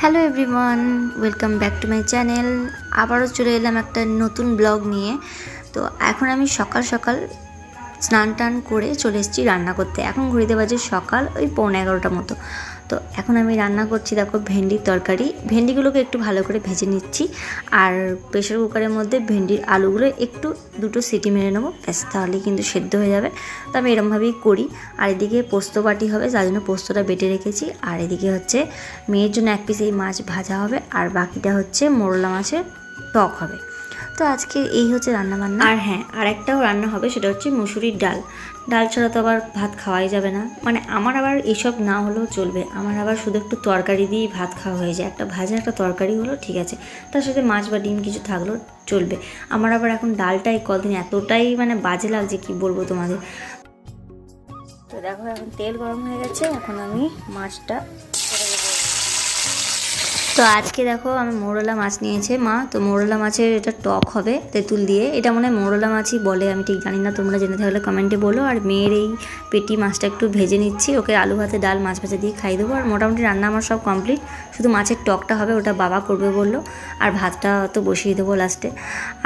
Hello everyone, welcome back to my channel. আবারও চলে এলাম একটা নতুন ব্লগ নিয়ে। তো এখন আমি সকাল সকাল স্নান টান করে চলে এসেছি রান্না করতে। এখন ঘড়িতে বাজে সকাল ওই 11:15 মতো। তো এখন আমি রান্না করছি, দেখো ভেন্ডির তরকারি। ভেন্ডিগুলোকে একটু ভালো করে ভেজে নিচ্ছি, আর প্রেশার কুকারের মধ্যে ভেন্ডির আলুগুলো একটু দুটো সিটি মেরে নেবো, ব্যাস তাহলেই কিন্তু সেদ্ধ হয়ে যাবে। তো আমি এরমভাবেই করি। আর এদিকে পোস্ত বাটি হবে, যার জন্য পোস্তটা বেটে রেখেছি। আর এদিকে হচ্ছে মেয়ের জন্য এক পিস এই মাছ ভাজা হবে, আর বাকিটা হচ্ছে মোরলা মাছের টক হবে। তো আজকে এই হচ্ছে রান্নাবান্না। আর হ্যাঁ, আর একটাও রান্না হবে, সেটা হচ্ছে মুসুরির ডাল। ডাল ছাড়া তো আবার ভাত খাওয়াই যাবে না, মানে আমার আবার এসব না হলেও চলবে। আমার আবার শুধু একটু তরকারি দিয়েই ভাত খাওয়া হয়ে যায়, একটা ভাজা একটা তরকারি হলো ঠিক আছে, তার সাথে মাছ বা ডিম কিছু থাকলেও চলবে। আমার আবার এখন ডালটাই কদিন এতটাই মানে বাজে লাগছে, কি বলবো তোমাদের। তো দেখো এখন তেল গরম হয়ে গেছে, এখন আমি মাছটা। তো আজকে দেখো আমি মোরলা মাছ নিয়েছে মা। তো মোরলা মাছের এটা টক হবে তেঁতুল দিয়ে। এটা মনে হয় মোরলা মাছই বলে, আমি ঠিক জানি না, তোমরা জেনে থাকলে কমেন্টে বলো। আর মেয়ের এই পেটি মাছটা একটু ভেজে নিচ্ছি, ওকে আলু ভাতে ডাল মাছ ভাজা দিয়ে খাই দেবো। আর মোটামুটি রান্না আমার সব কমপ্লিট, শুধু মাছের টকটা হবে, ওটা বাবা করবে বললো। আর ভাতটা তো বসিয়ে দেবো লাস্টে।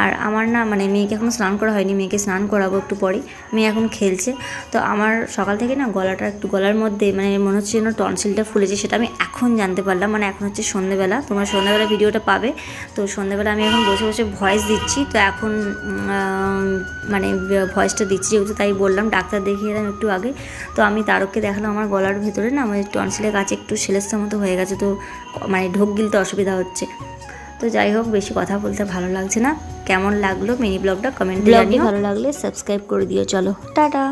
আর আমার না মানে মেয়েকে এখনও স্নান করা হয়নি, মেয়েকে স্নান করাবো একটু পরেই। মেয়ে এখন খেলছে। তো আমার সকাল থেকে না গলাটা একটু, গলার মধ্যে মানে মনে হচ্ছে যেন টনসিলটা ফুলেছে, সেটা আমি এখন জানতে পারলাম। মানে এখন হচ্ছে সন্ধ্যেবেলা, তোমরা সন্ধ্যেবেলা ভিডিওটা পাবে। তো সন্ধ্যেবেলা আমি এখন বসে বসে ভয়েস দিচ্ছি। তো এখন মানে ভয়েসটা দিচ্ছি যেহেতু, তাই বললাম। ডাক্তার দেখিয়ে এলাম একটু আগে। তো আমি তারককে দেখালাম আমার গলার ভেতরে না আমার টনসিলের কাছে একটু সেলেস্তার মতো হয়ে গেছে, তো মানে ঢোক গিলতে অসুবিধা হচ্ছে। তো যাই হোক, বেশি কথা বলতে ভালো লাগছে না। কেমন লাগলো মিনি ব্লগটা কমেন্টে জানিও। ভালো লাগলে সাবস্ক্রাইব করে দিও। চলো টাটা।